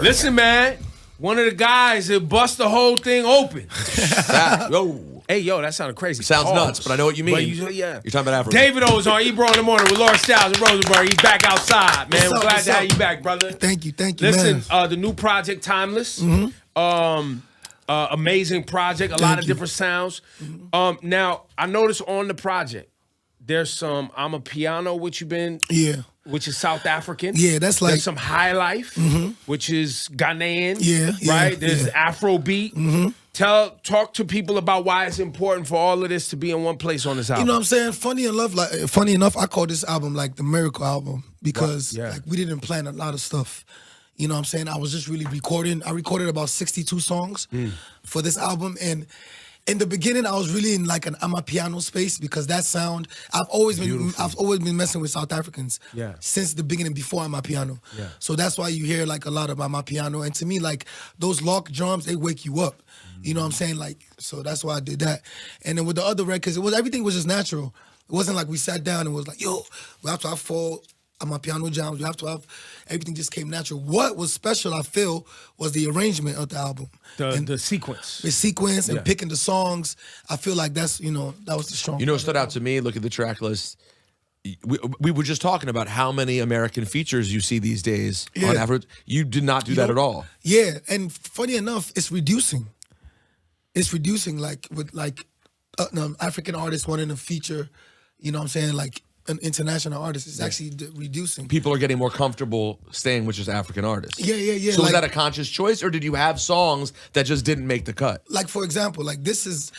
Listen, man. One of the guys that bust the whole thing open. Hey, yo, that sounded crazy. Sounds nuts, but I know what you mean. Yeah. You're talking about Afrobeat. Davido is on Ebro in the morning with Laura Styles and Rosenberg. He's back outside, man. We're glad to have you back, brother. Thank you, Listen, man. The new project, Timeless. Amazing project. A lot of different sounds. Now, I noticed on the project, there's some I'm a Piano, which you've been... Yeah. Which is South African. Yeah, that's like... There's some High Life, which is Ghanaian. Yeah, right? There's Afrobeat. Talk to people about why it's important for all of this to be in one place on this album. You know what I'm saying? Funny enough, I call this album like the miracle album because like we didn't plan a lot of stuff. You know what I'm saying? I was just really recording. I recorded about 62 songs for this album, and in the beginning, I was really in like an amapiano space because that sound. I've always been messing with South Africans since the beginning before amapiano. Yeah. So that's why you hear like a lot of amapiano, and to me, like those lock drums, they wake you up. You know what I'm saying? Like, so that's why I did that. And then with the other records, everything was just natural. It wasn't like we sat down and was like, yo, we have to have full amapiano jams. We have to have, everything just came natural. What was special, I feel, was the arrangement of the album. The sequence. The sequence and picking the songs. I feel like that's, that was the strong. You know what stood out to me? Look at the track list. We were just talking about how many American features you see these days on average. You did not do that at all. Yeah, and funny enough, it's reducing. It's reducing, like with African artists wanting to feature, you know what I'm saying, like an international artist. It's actually reducing. People are getting more comfortable staying with just African artists. Yeah. So was that a conscious choice, or did you have songs that just didn't make the cut? Like, for example, like this is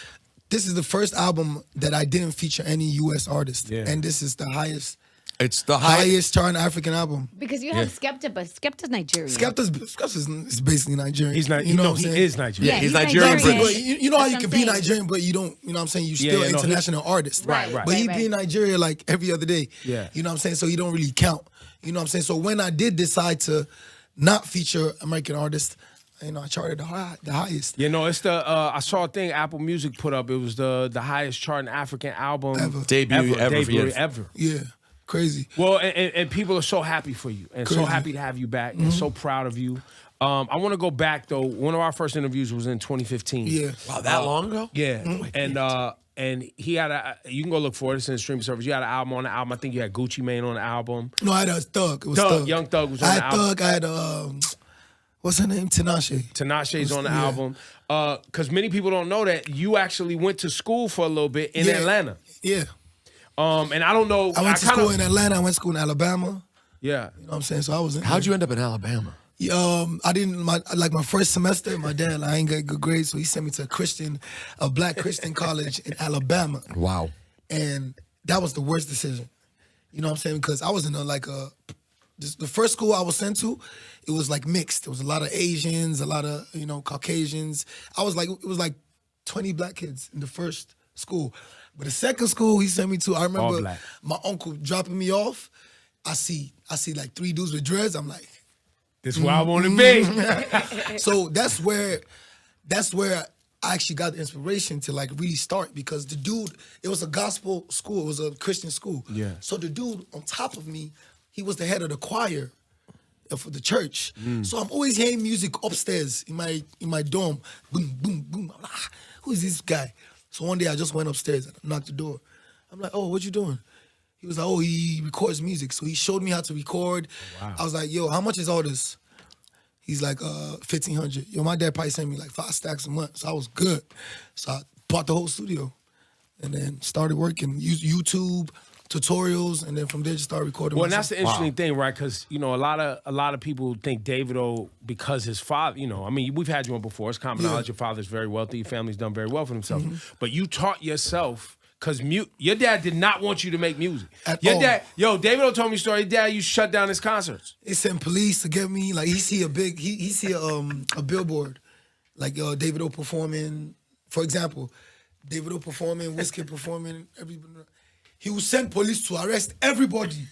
the first album that I didn't feature any U.S. artist, and this is the highest. It's the highest charting African album. Because you have Skepta, but Skepta's Nigerian. Skepta is basically Nigerian. He's not. You know he is Nigerian. Yeah, he's Nigerian. But you know how you can be Nigerian, but you don't. You know what I'm saying? You still an international artist. Right. But he be in Nigeria like every other day. Yeah. You know what I'm saying? So he don't really count. You know what I'm saying? So when I did decide to not feature American artists, I charted the highest. It's the I saw a thing Apple Music put up. It was the highest charting African album debut ever. Yeah. Crazy. Well, and people are so happy for you and so happy to have you back and so proud of you. I want to go back though. One of our first interviews was in 2015. Yeah. Wow, that long ago? Yeah. And he had you can go look for it. It's in the streaming service. You had an album on the album. I think you had Gucci Mane on the album. No, I had a Thug. It was Thug. Young Thug was on the album. I had what's her name? Tinashe. Tinashe's on the album. Because many people don't know that you actually went to school for a little bit in Atlanta. Yeah. And I don't know. I went to school in Atlanta. I went to school in Alabama. Yeah. You know what I'm saying? So I was in How'd you end up in Alabama? I didn't, my first semester, my dad, I ain't got good grades, so he sent me to a black Christian college in Alabama. Wow. And that was the worst decision. You know what I'm saying? Because I was in the first school I was sent to, it was like mixed. There was a lot of Asians, a lot of, Caucasians. It was like 20 black kids in the first school. But the second school he sent me to, I remember my uncle dropping me off. I see like 3 dudes with dreads. I'm like, this is where I want to be. So that's where I actually got the inspiration to like really start, because the dude, it was a gospel school, it was a Christian school. Yeah. So the dude on top of me, he was the head of the choir for the church. So I'm always hearing music upstairs in my dorm. Boom, boom, boom. I'm like, who is this guy? So one day I just went upstairs and knocked the door. I'm like, oh, what you doing? He was like, oh, he records music. So he showed me how to record. Wow. I was like, yo, how much is all this? He's like, $1,500. Yo, my dad probably sent me like 5 stacks a month. So I was good. So I bought the whole studio and then started working, used YouTube, tutorials, and then from there just started recording. Well, and that's the interesting thing, right? Because a lot of people think Davido, because his father, I mean, we've had you on before. It's common knowledge your father's very wealthy, your family's done very well for themselves. But you taught yourself, because your dad did not want you to make music. Your dad, Davido told me a story. His dad used to shut down his concerts. He sent police to get me. Like he see a billboard, like Davido performing. For example, Davido performing, Wizkid performing. He will send police to arrest everybody.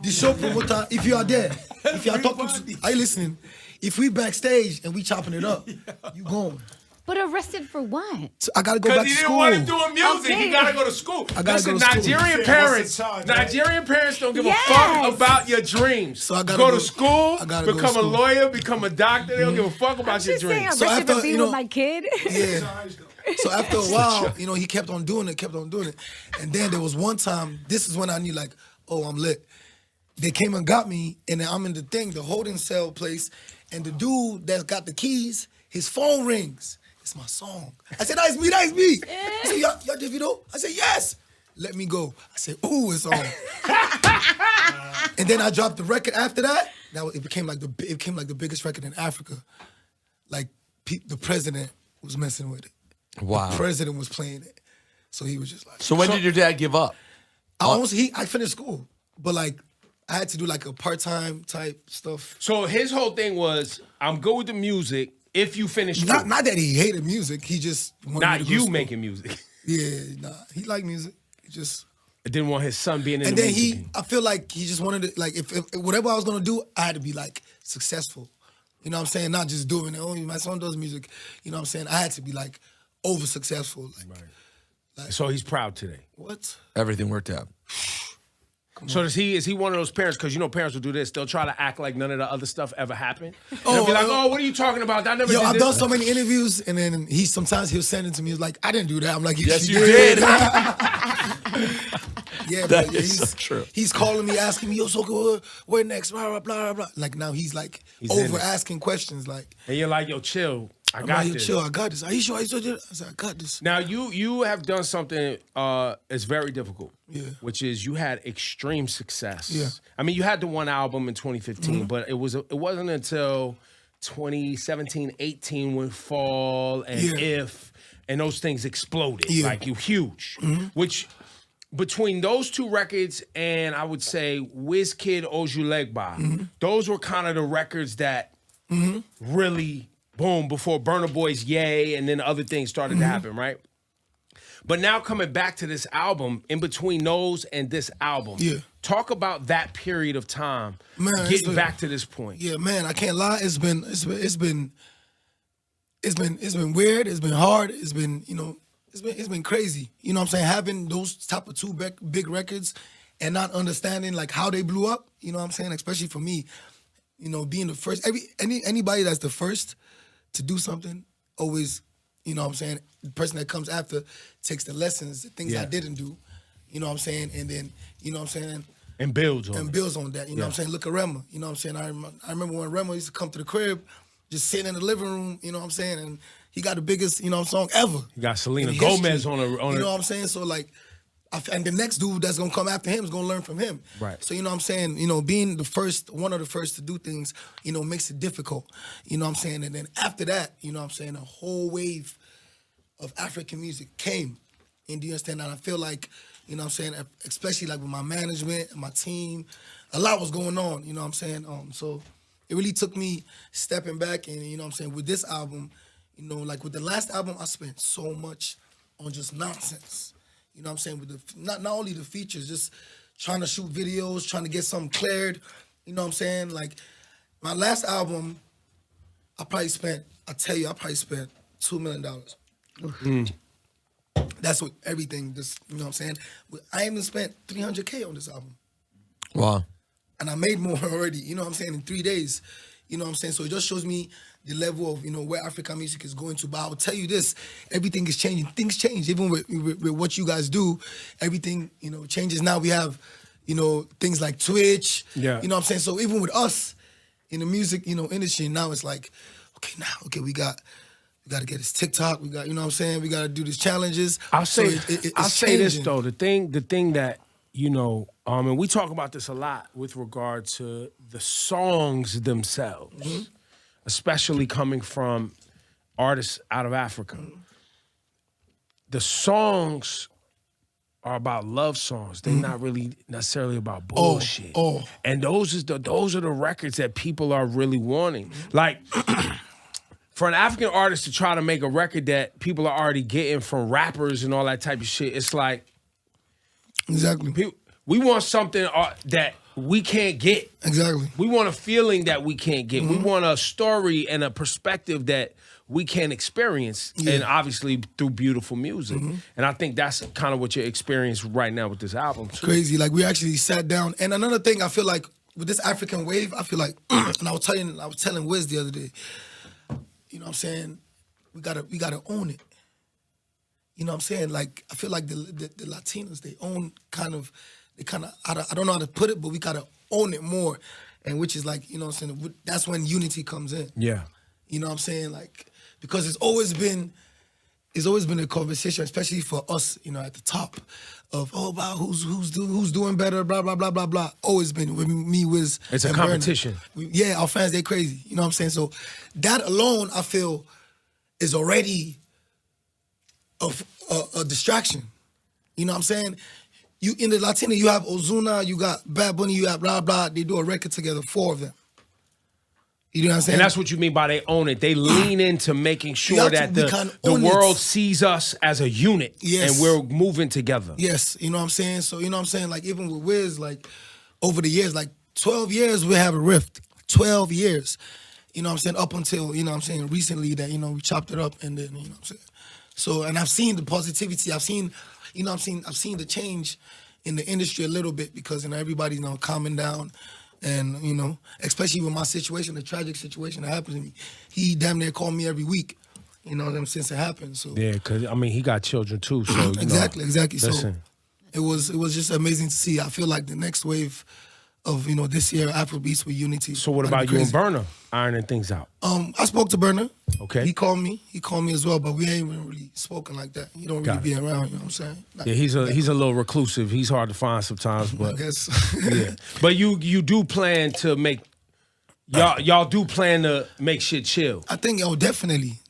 The show promoter, if you are there, if you are talking to, are you listening? If we backstage and we chopping it up, you gone. But arrested for what? So I gotta go back to school. Because he didn't want to do music. Okay. He gotta go to school. I gotta Listen, go to school. Nigerian parents, Nigerian parents don't give a Yes. fuck about your dreams. So I gotta go go- to school, I gotta go to become a school. lawyer, become a doctor. They don't give a fuck about your Just saying, dreams. So arrested for after, being you know- with my kid. Yeah. So after a while, you know, he kept on doing it. And then there was one time, this is when I knew like, oh, I'm lit. They came and got me, and then I'm in the holding cell place, and the dude that's got the keys, his phone rings. It's my song. I said, that's me. He said, y'all Davido? I said, yes. Let me go. I said, ooh, it's on. And then I dropped the record after that. It became like the biggest record in Africa. Like the president was messing with it. Wow. The president was playing it. So he was just like. So when did your dad give up? I finished school, but like I had to do like a part-time type stuff. So his whole thing was, I'm good with the music if you finish school. Not that he hated music. He just wanted me Not to go to you school. making music. Yeah, nah. He liked music. He just. I didn't want his son being in And the then music. I feel like he just wanted to, like, if whatever I was gonna do, I had to be like successful. You know what I'm saying? Not just doing it. Oh, my son does music. You know what I'm saying? I had to be like over successful. Like, So he's proud today. what? Everything worked out. So is he one of those parents? Because you know parents will do this. They'll try to act like none of the other stuff ever happened. And they'll be like, "Oh, what are you talking about? I never Yo, did I've this." done so many interviews, and then sometimes he'll send it to me. He's like, I didn't do that. I'm like, Yes, you you did. did. Yeah, That but is he's so true. He's calling me, asking me, yo, so good, where next? Blah, blah, blah, blah. Like now he's like He's in over it. asking questions. Like, And you're like, "Yo, chill. I I'm got like, yo, this." chill, I got this. Are you sure? I said, I got this. Now you have done something it's very difficult. Yeah. Which is you had extreme success. Yeah. I mean, you had the one album in 2015, but it wasn't until 2017, 18 when Fall and Yeah. If and those things exploded. Yeah. Like you huge. Which between those two records and I would say Wizkid Ojulegba, those were kind of the records that really boom before Burna Boy's Yay and then other things started to happen, right? But now coming back to this album, in between those and this album, Yeah. talk about that period of time, Man, it's getting been- back to this point. Yeah, man, I can't lie. It's been weird. It's been hard. It's been, it's been crazy. You know what I'm saying? Having those type of two big records and not understanding like how they blew up. You know what I'm saying? Especially for me, being the first. Anybody that's the first to do something always, you know what I'm saying? The person that comes after takes the lessons, the things I didn't do. You know what I'm saying? And then, you know what I'm saying? And builds on And it. builds on that. You know what I'm saying? Look at Rema. You know what I'm saying? I remember when Rema used to come to the crib, just sitting in the living room, you know what I'm saying? And he got the biggest, song ever. You got Selena in Gomez history. on a You know what I'm saying? So like, and the next dude that's gonna come after him is gonna learn from him. Right. So you know what I'm saying? Being the first, one of the first to do things, makes it difficult. You know what I'm saying? And then after that, you know what I'm saying, a whole wave of African music came. And do you understand that? I feel like, you know what I'm saying, especially like with my management and my team, a lot was going on, you know what I'm saying? So it really took me stepping back and, you know what I'm saying, with this album, like with the last album, I spent so much on just nonsense. You know what I'm saying? With not only the features, just trying to shoot videos, trying to get something cleared. You know what I'm saying? Like my last album, I probably spent $2 million. That's what everything, just, you know what I'm saying? I even spent $300K on this album. Wow. And I made more already, you know what I'm saying, in 3 days. You know what I'm saying? So it just shows me the level of, where African music is going to. But I will tell you this, everything is changing. Things change. Even with what you guys do, everything, changes. Now we have, things like Twitch. Yeah. You know what I'm saying? So even with us in the music, industry, now it's like, we got to get this TikTok. We got, you know what I'm saying? We got to do these challenges. I'll say, So it's I'll say this changing. though. The thing that, and we talk about this a lot with regard to the songs themselves, especially coming from artists out of Africa. The songs are about love songs. They're not really necessarily about bullshit. And those are the records that people are really wanting. Like, for an African artist to try to make a record that people are already getting from rappers and all that type of shit, it's like, Exactly. We want something that we can't get. Exactly. We want a feeling that we can't get. We want a story and a perspective that we can experience, and obviously through beautiful music. And I think that's kind of what you're experiencing right now with this album. Too. Crazy. Like we actually sat down. And another thing, I feel like with this African wave, I feel like, and I was telling Wiz the other day, you know what I'm saying? We gotta own it. You know what I'm saying? Like I feel like the Latinos, they I don't know how to put it, but we gotta own it more. And which is like, you know what I'm saying? That's when unity comes in. Yeah. You know what I'm saying? Like, because it's always been a conversation, especially for us, you know, at the top of about who's doing better, blah blah blah blah blah. Always been with me, Wiz. It's a competition. Our fans, they crazy. You know what I'm saying? So that alone, I feel, is already a distraction. You know what I'm saying? You in the Latino, you have Ozuna, you got Bad Bunny, you have blah blah. They do a record together, 4 of them. You know what I'm saying? And that's what you mean by they own it. They lean into making sure that the world sees us as a unit. Yes. And we're moving together. Yes, you know what I'm saying? So, you know what I'm saying? Like, even with Wiz, like, over the years, like, 12 years, we have a rift. 12 years. You know what I'm saying? Up until, you know what I'm saying, recently that, you know, we chopped it up and then, you know what I'm saying? So, and I've seen the positivity. I've seen the change in the industry a little bit because, you know, everybody's, you know, calming down. And, you know, especially with my situation, the tragic situation that happened to me, he damn near called me every week, you know, since it happened. So yeah, because, I mean, he got children too, so, you exactly. Listen. So it was just amazing to see. I feel like the next wave of, you know, this year, Afrobeats with Unity. So what about you and Burner ironing things out? I spoke to Burner. Okay. He called me as well, but we ain't even really spoken like that. He don't really be around, you know what I'm saying? Like, yeah, he's a little reclusive. He's hard to find sometimes, but I guess. yeah. But you do plan to make y'all do plan to make shit chill. I think definitely.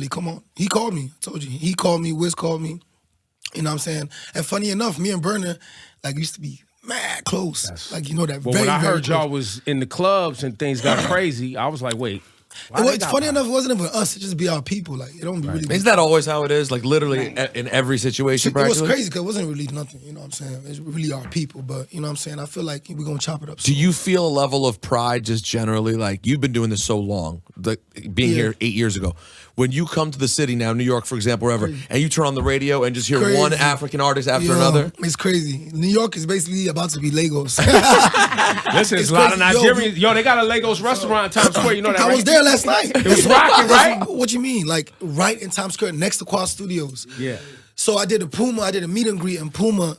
Come on. He called me. I told you. He called me, Wiz called me. You know what I'm saying? And funny enough, me and Burner like used to be mad close. Like, you know that. Well, when I heard y'all was in the clubs and things got crazy, I was like, wait. Funny enough, it wasn't even us. It just be our people. Like, it don't be really. Isn't that always how it is? Like, literally in every situation, practically? It was crazy because it wasn't really nothing. You know what I'm saying? It's really our people. But, you know what I'm saying? I feel like we're going to chop it up. Do you feel a level of pride just generally? Like, you've been doing this so long, like being here 8 years ago. When you come to the city now, New York, for example, wherever, and you turn on the radio and just hear one African artist after another? It's crazy. New York is basically about to be Lagos. Listen, it's a lot of Nigerians. Yo, they got a Lagos restaurant in Times Square. You know that, right? I was there last night. It was rocking, right? What you mean? Like, right in Times Square, next to Quad Studios. Yeah. So I did a meet and greet in Puma.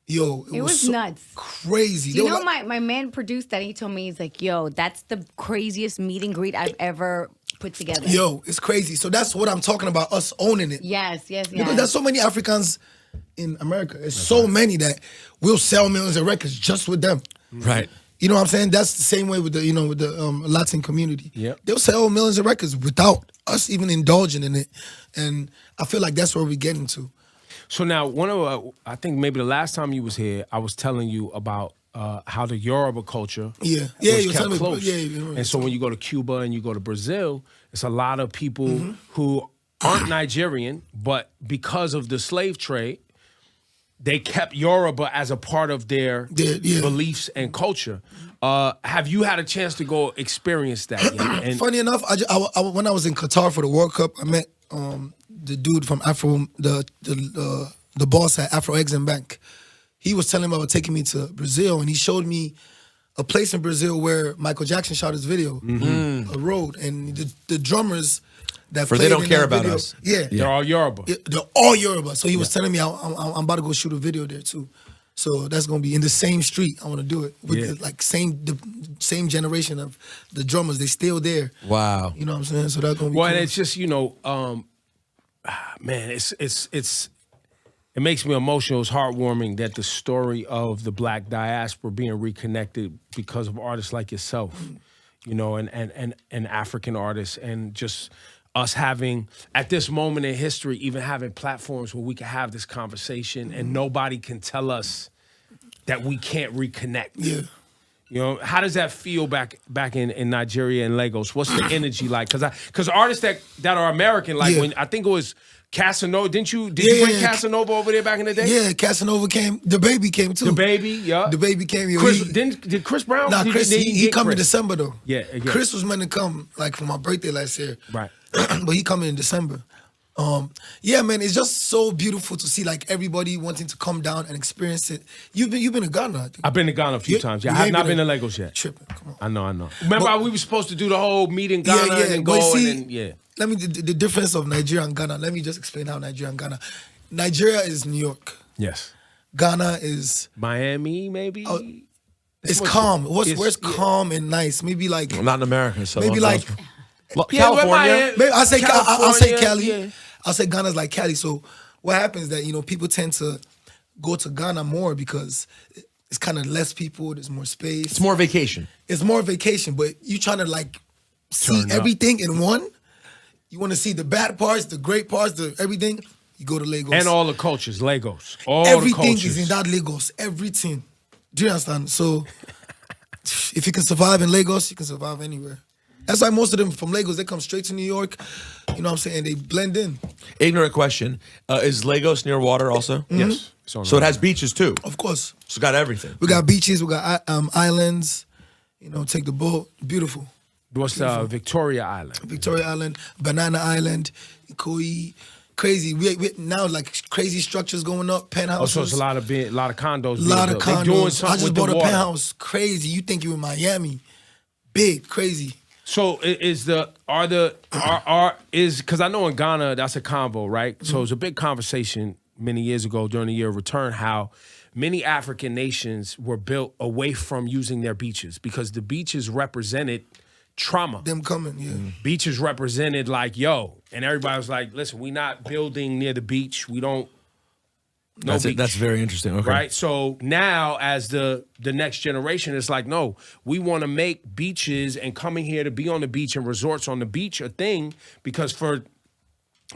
Yo, it was so nuts. Crazy. Do you know my man produced that? He told me, he's like, yo, that's the craziest meet and greet I've ever put together. Yo, it's crazy. So that's what I'm talking about, us owning it. Yes. Because there's so many Africans in America. There's so many that will sell millions of records just with them. Right. You know what I'm saying? That's the same way with the Latin community. Yep. They'll sell millions of records without us even indulging in it. And I feel like that's where we're getting to. So now, I think maybe the last time you was here, I was telling you about how the Yoruba culture was kept close. And so when you go to Cuba and you go to Brazil, it's a lot of people who aren't Nigerian, but because of the slave trade, they kept Yoruba as a part of their beliefs and culture. Have you had a chance to go experience that yet? And funny enough, when I was in Qatar for the World Cup, I met the dude from the boss at Afro Eggs and Bank. He was telling me about taking me to Brazil, and he showed me a place in Brazil where Michael Jackson shot his video, a road, and the drummers that played they don't care about video, us. Yeah, they're all Yoruba. They're all Yoruba. So he was telling me I'm about to go shoot a video there too. So that's gonna be in the same street. I want to do it with the same generation of the drummers. They still there. Wow. You know what I'm saying? So that's gonna be cool. And it's just man, it makes me emotional. It's heartwarming that the story of the Black diaspora being reconnected because of artists like yourself, you know, and African artists, and just us having, at this moment in history, even having platforms where we can have this conversation and nobody can tell us that we can't reconnect. Yeah. You know, how does that feel back in Nigeria and Lagos? What's the energy like? Because artists that are American, like when I think it was Casanova, did you bring Casanova over there back in the day? Yeah, Casanova came. The baby came too. The baby, yeah. The baby came. Yo, did Chris Brown? Nah, Chris, he come in December though. Yeah. Chris was meant to come like for my birthday last year. Right. But he coming in December. Yeah, man, it's just so beautiful to see like everybody wanting to come down and experience it. You've been to Ghana, I think. I've been to Ghana a few times. Yeah, I have not been to Lagos yet. Tripping, come on. I know. Remember we were supposed to do the whole meet in Ghana and then go Let me the difference of Nigeria and Ghana. Let me just explain how Nigeria and Ghana. Nigeria is New York. Yes. Ghana is Miami, maybe. It's calm. Where's calm and nice? Maybe like not in America. So maybe like California. Maybe I'll say Cali. Yeah. I'll say Ghana's like Cali. So what happens is that people tend to go to Ghana more because it's kind of less people. There's more space. It's more vacation. It's more vacation, but you trying to like see everything in one. You want to see the bad parts, the great parts, the everything. You go to Lagos. And all the cultures, Lagos. Everything is in that Lagos. Everything. Do you understand? So if you can survive in Lagos, you can survive anywhere. That's why most of them from Lagos, they come straight to New York. You know what I'm saying? They blend in. Ignorant question. Is Lagos near water also? Mm-hmm. Yes. So it has beaches too? Of course. So it got everything. We got beaches. We got islands. Take the boat. Beautiful. What's Victoria Island? Victoria Island, Banana Island, Ikoyi. Crazy. We now like crazy structures going up, penthouses. So it's a lot of condos. A lot of condos. Doing something I just with bought the a water. penthouse. Crazy. You think you in Miami? Big, crazy. So because I know in Ghana that's a combo, right? Mm-hmm. So it was a big conversation many years ago during the year of return how many African nations were built away from using their beaches because the beaches represented trauma. Them coming, yeah. Beaches represented like, and everybody was like, listen, we not building near the beach. We don't. No beach. That's very interesting. Okay. Right? So now as the next generation, it's like, no, we want to make beaches and coming here to be on the beach and resorts on the beach a thing because for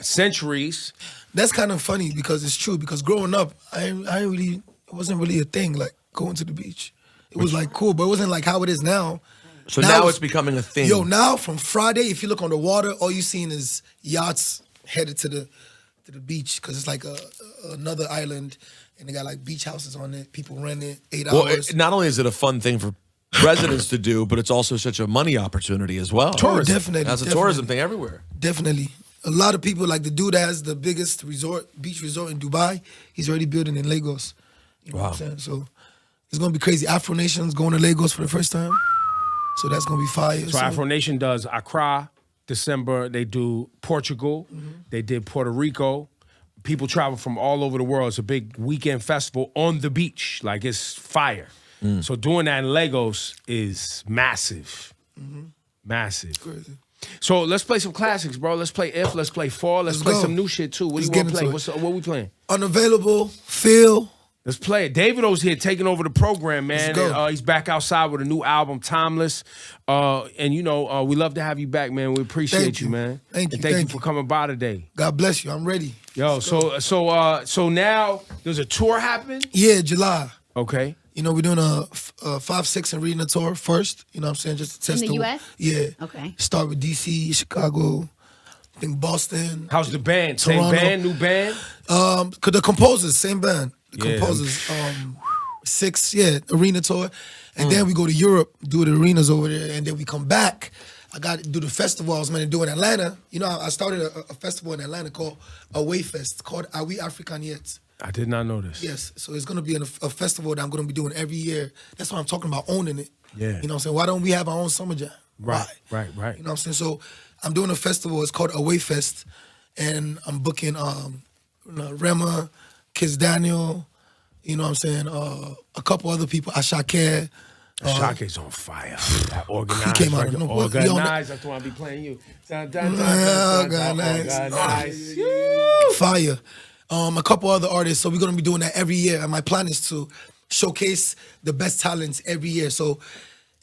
centuries. That's kind of funny because it's true because growing up, it wasn't really a thing like going to the beach. It was like cool, but it wasn't like how it is now. So now it's becoming a thing. Yo, now from Friday, if you look on the water, all you seeing is yachts headed to the beach because it's like another island and they got like beach houses on it. People rent it 8 hours. Not only is it a fun thing for residents to do, but it's also such a money opportunity as well. Tourism. Definitely. That's a tourism thing everywhere. Definitely. A lot of people, like the dude that has the biggest beach resort in Dubai, he's already building in Lagos. You know what I'm saying? So it's going to be crazy. Afro Nation's going to Lagos for the first time. So that's going to be fire. So Afro Nation does Accra, December. They do Portugal. Mm-hmm. They did Puerto Rico. People travel from all over the world. It's a big weekend festival on the beach. Like, it's fire. So doing that in Lagos is massive. Mm-hmm. Massive. Crazy. So let's play some classics, bro. Let's play If. Let's play Fall. Let's play some new shit, too. What do you want to play? What we playing? Unavailable. Feel. Let's play it. Davido's here taking over the program, man. And, he's back outside with a new album, Timeless. And we love to have you back, man. We appreciate you, man. Thank you. Thank you for coming by today. God bless you. I'm ready. Yo, so now there's a tour happening? Yeah, July. Okay. We're doing a 5-6 arena tour first. You know what I'm saying? Just to test in the U.S.? Yeah. Okay. Start with D.C., Chicago, I think Boston. How's the band? Toronto. Same band, new band? Cause the composers, same band. The composers, 6, arena tour. And then we go to Europe, do the arenas over there, and then we come back. I got to do the festival I was meant to do in Atlanta. I started a festival in Atlanta called Away Fest, called Are We African Yet? I did not know this. Yes, so it's going to be a festival that I'm going to be doing every year. That's why I'm talking about owning it. Yeah. You know what I'm saying? Why don't we have our own summer jam? Right. You know what I'm saying? So I'm doing a festival. It's called Away Fest, and I'm booking Rema, Kiss Daniel, you know what I'm saying? A couple other people, Ashake. Ashake's on fire. That organized. He came out of nowhere. Organized. That's why I be playing you. Organized. Fire. A couple other artists. So we're gonna be doing that every year. And my plan is to showcase the best talents every year. So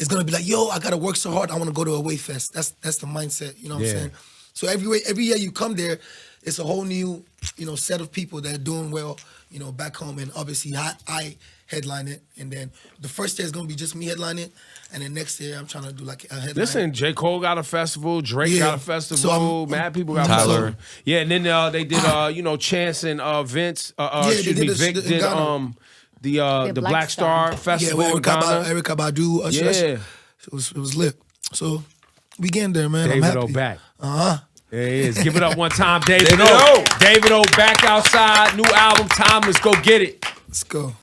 it's gonna be like, yo, I gotta work so hard. I wanna go to Away Fest. That's the mindset. You know what I'm saying? So every year you come there, it's a whole new, set of people that are doing well, back home. And obviously I headline it. And then the first year is going to be just me headlining. And then next year I'm trying to do like a headline. Listen, J. Cole got a festival, Drake got a festival, So mad people got Tyler. a festival. Yeah, and then they did Chance and Vince, they did Vic in did Ghana. the Black Star Festival in with Ghana. Erykah Badu. Usher. Yeah. It was lit. So we getting there, man. I'm Davido happy. back. Uh-huh. There he is. Give it up one time, Davido. Davido. Davido back outside. New album, Timeless. Go get it. Let's go.